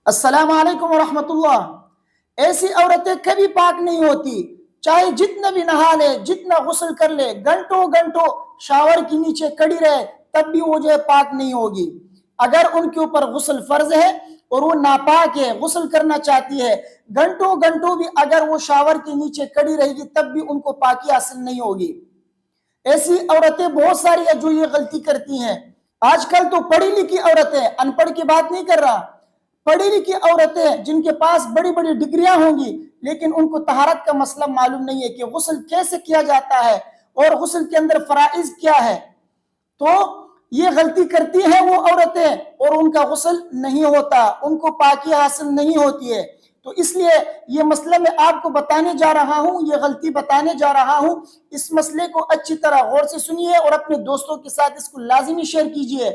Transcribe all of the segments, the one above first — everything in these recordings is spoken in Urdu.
السلام علیکم ورحمۃ اللہ۔ ایسی عورتیں کبھی پاک نہیں ہوتی، چاہے جتنا بھی نہا لے، جتنا غسل کر لے، گھنٹوں گھنٹوں شاور کے نیچے کڑی رہے، تب بھی وہ جو ہے پاک نہیں ہوگی۔ اگر ان کے اوپر غسل فرض ہے اور وہ ناپاک ہے، غسل کرنا چاہتی ہے، گھنٹوں گھنٹوں بھی اگر وہ شاور کے نیچے کڑی رہے گی تب بھی ان کو پاکی حاصل نہیں ہوگی۔ ایسی عورتیں بہت ساری ہیں جو یہ غلطی کرتی ہیں۔ آج کل تو پڑھی لکھی عورتیں، ان پڑھ کی بات نہیں کر رہا، پڑھی لکھی عورتیں جن کے پاس بڑی بڑی ڈگریاں ہوں گی لیکن ان کو طہارت کا مسئلہ معلوم نہیں ہے کہ غسل کیسے کیا جاتا ہے اور غسل کے اندر فرائض کیا ہے، تو یہ غلطی کرتی ہیں وہ عورتیں اور ان کا غسل نہیں ہوتا، ان کو پاکی حاصل نہیں ہوتی ہے۔ تو اس لیے یہ مسئلہ میں آپ کو بتانے جا رہا ہوں، یہ غلطی بتانے جا رہا ہوں۔ اس مسئلے کو اچھی طرح غور سے سنیے اور اپنے دوستوں کے ساتھ اس کو لازمی شیئر کیجئے،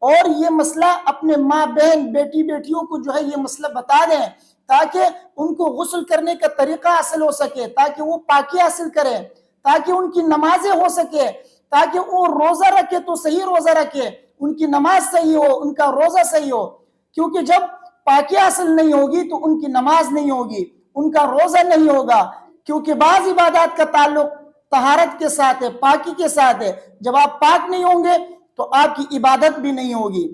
اور یہ مسئلہ اپنے ماں بہن بیٹی بیٹیوں کو جو ہے یہ مسئلہ بتا دیں تاکہ ان کو غسل کرنے کا طریقہ حاصل ہو سکے، تاکہ وہ پاکی حاصل کریں، تاکہ ان کی نمازیں ہو سکے، تاکہ وہ روزہ رکھے تو صحیح روزہ رکھے، ان کی نماز صحیح ہو، ان کا روزہ صحیح ہو۔ کیونکہ جب پاکی حاصل نہیں ہوگی تو ان کی نماز نہیں ہوگی، ان کا روزہ نہیں ہوگا، کیونکہ بعض عبادات کا تعلق طہارت کے ساتھ ہے، پاکی کے ساتھ ہے۔ جب آپ پاک نہیں ہوں گے تو آپ کی عبادت بھی نہیں ہوگی۔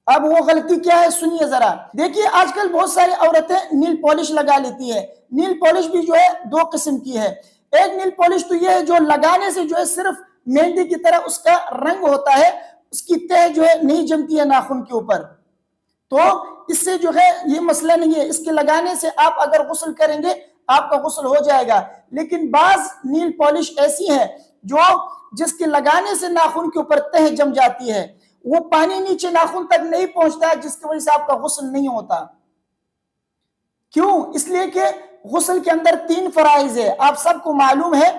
اب وہ غلطی کیا ہے سنیے ذرا۔ دیکھیے آج کل بہت ساری عورتیں نیل پالش لگا لیتی ہے۔ نیل پالش بھی جو ہے دو قسم کی ہے۔ ایک نیل پالش تو یہ ہے جو لگانے سے جو ہے صرف مہندی کی طرح اس کا رنگ ہوتا ہے، اس کی تہ جو ہے نہیں جمتی ہے ناخن کے اوپر، تو اس سے جو ہے یہ مسئلہ نہیں ہے، اس کے لگانے سے آپ اگر غسل کریں گے آپ کا غسل ہو جائے گا۔ لیکن بعض نیل پالش ایسی ہے جو جس کے لگانے سے ناخن کے اوپر تہ جم جاتی ہے، وہ پانی نیچے ناخن تک نہیں پہنچتا، جس کی وجہ سے آپ کا غسل نہیں ہوتا۔ کیوں؟ اس لیے کہ غسل کے اندر 3 فرائض ہے، آپ سب کو معلوم ہے،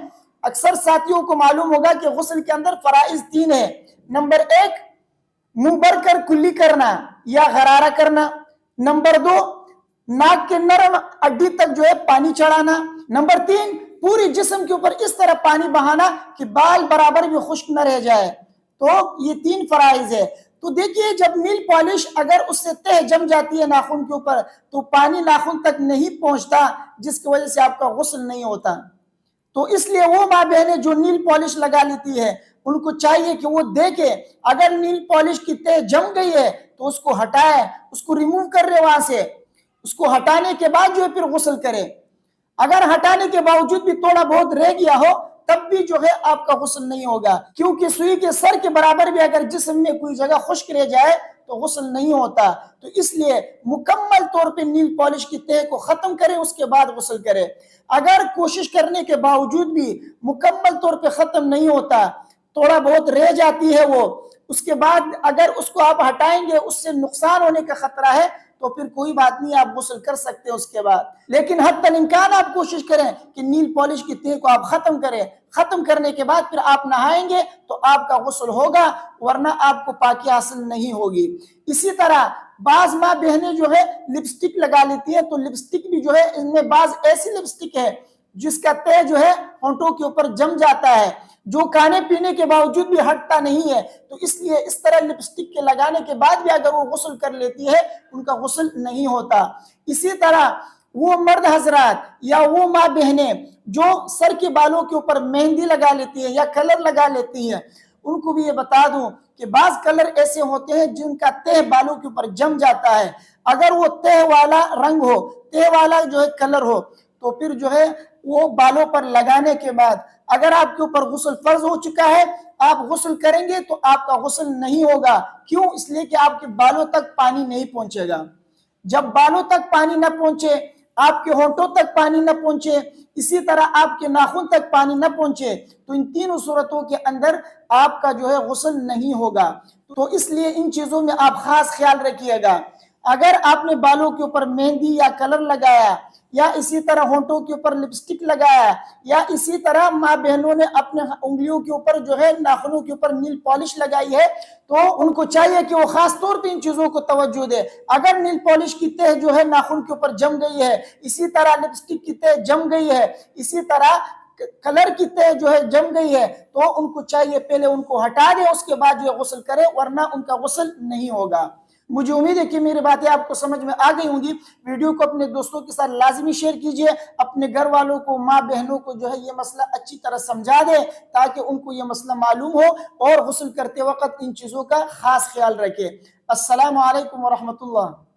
اکثر ساتھیوں کو معلوم ہوگا کہ غسل کے اندر فرائض 3 ہے۔ نمبر 1 منہ بھر کر کلی کرنا یا غرارہ کرنا، نمبر 2 ناک کے نرم اڈی تک جو ہے پانی چڑھانا، نمبر 3 پوری جسم کے اوپر اس طرح پانی بہانا کہ بال برابر بھی خشک نہ رہ جائے۔ تو یہ 3 فرائض ہے۔ تو دیکھیے جب نیل پالش اگر اس سے تہ جم جاتی ہے ناخن کے اوپر تو پانی ناخن تک نہیں پہنچتا، جس کی وجہ سے آپ کا غسل نہیں ہوتا۔ تو اس لیے وہ ماں بہنیں جو نیل پالش لگا لیتی ہے ان کو چاہیے کہ وہ دیکھے اگر نیل پالش کی تہ جم گئی ہے تو اس کو ہٹائے، اس کو ریموو کر رہے وہاں سے، اس کو ہٹانے کے بعد جو ہے پھر غسل کرے۔ اگر ہٹانے کے باوجود بھی تھوڑا بہت رہ گیا ہو تب بھی جو ہے آپ کا غسل نہیں ہوگا، کیونکہ سوئی کے سر کے برابر بھی اگر جسم میں کوئی جگہ خشک رہ جائے تو غسل نہیں ہوتا۔ تو اس لیے مکمل طور پہ نیل پالش کی تہ کو ختم کرے، اس کے بعد غسل کرے۔ اگر کوشش کرنے کے باوجود بھی مکمل طور پہ ختم نہیں ہوتا، تھوڑا بہت رہ جاتی ہے وہ، اس کے بعد اگر اس کو آپ ہٹائیں گے اس سے نقصان ہونے کا خطرہ ہے تو پھر کوئی بات نہیں، آپ غسل کر سکتے ہیں اس کے بعد۔ لیکن حتی الامکان آپ کوشش کریں کہ نیل پالش کی تہ کو آپ ختم کریں، ختم کرنے کے بعد پھر آپ نہائیں گے تو آپ کا غسل ہوگا، ورنہ آپ کو پاکی حاصل نہیں ہوگی۔ اسی طرح بعض ماں بہنیں جو ہے لپسٹک لگا لیتی ہیں، تو لپسٹک بھی جو ہے ان میں بعض ایسی لپسٹک ہے جس کا تہ جو ہے ہونٹوں کے اوپر جم جاتا ہے، جو کھانے پینے کے باوجود بھی ہٹتا نہیں ہے، تو اس لیے اس طرح لپسٹک کے لگانے کے بعد بھی اگر وہ غسل کر لیتی ہے ان کا غسل نہیں ہوتا۔ اسی طرح وہ مرد حضرات یا وہ ماں بہنیں جو سر کے بالوں کے اوپر مہندی لگا لیتی ہیں یا کلر لگا لیتی ہیں، ان کو بھی یہ بتا دوں کہ بعض کلر ایسے ہوتے ہیں جن کا تہ بالوں کے اوپر جم جاتا ہے۔ اگر وہ تہ والا رنگ ہو، تہ والا جو ہے کلر ہو، تو پھر جو ہے وہ بالوں پر لگانے کے بعد اگر آپ کے اوپر غسل فرض ہو چکا ہے، آپ غسل کریں گے تو آپ کا غسل نہیں ہوگا۔ کیوں؟ اس لیے کہ آپ کے بالوں تک پانی نہیں پہنچے گا۔ جب بالوں تک پانی نہ پہنچے، آپ کے ہونٹوں تک پانی نہ پہنچے، اسی طرح آپ کے ناخن تک پانی نہ پہنچے، تو ان تینوں صورتوں کے اندر آپ کا جو ہے غسل نہیں ہوگا۔ تو اس لیے ان چیزوں میں آپ خاص خیال رکھیے گا۔ اگر آپ نے بالوں کے اوپر مہندی یا کلر لگایا یا اسی طرح ہونٹوں کے اوپر لپسٹک لگایا یا اسی طرح ماں بہنوں نے اپنے انگلیوں کے اوپر جو ہے ناخنوں کے اوپر نیل پالش لگائی ہے، تو ان کو چاہیے کہ وہ خاص طور پہ ان چیزوں کو توجہ دے۔ اگر نیل پالش کی تہ جو ہے ناخن کے اوپر جم گئی ہے، اسی طرح لپسٹک کی تہ جم گئی ہے، اسی طرح کلر کی تہ جو ہے جم گئی ہے، تو ان کو چاہیے پہلے ان کو ہٹا دے، اس کے بعد جو غسل کرے، ورنہ ان کا غسل نہیں ہوگا۔ مجھے امید ہے کہ میری باتیں آپ کو سمجھ میں آ گئی ہوں گی۔ ویڈیو کو اپنے دوستوں کے ساتھ لازمی شیئر کیجئے، اپنے گھر والوں کو، ماں بہنوں کو جو ہے یہ مسئلہ اچھی طرح سمجھا دے تاکہ ان کو یہ مسئلہ معلوم ہو اور غسل کرتے وقت ان چیزوں کا خاص خیال رکھے۔ السلام علیکم ورحمۃ اللہ۔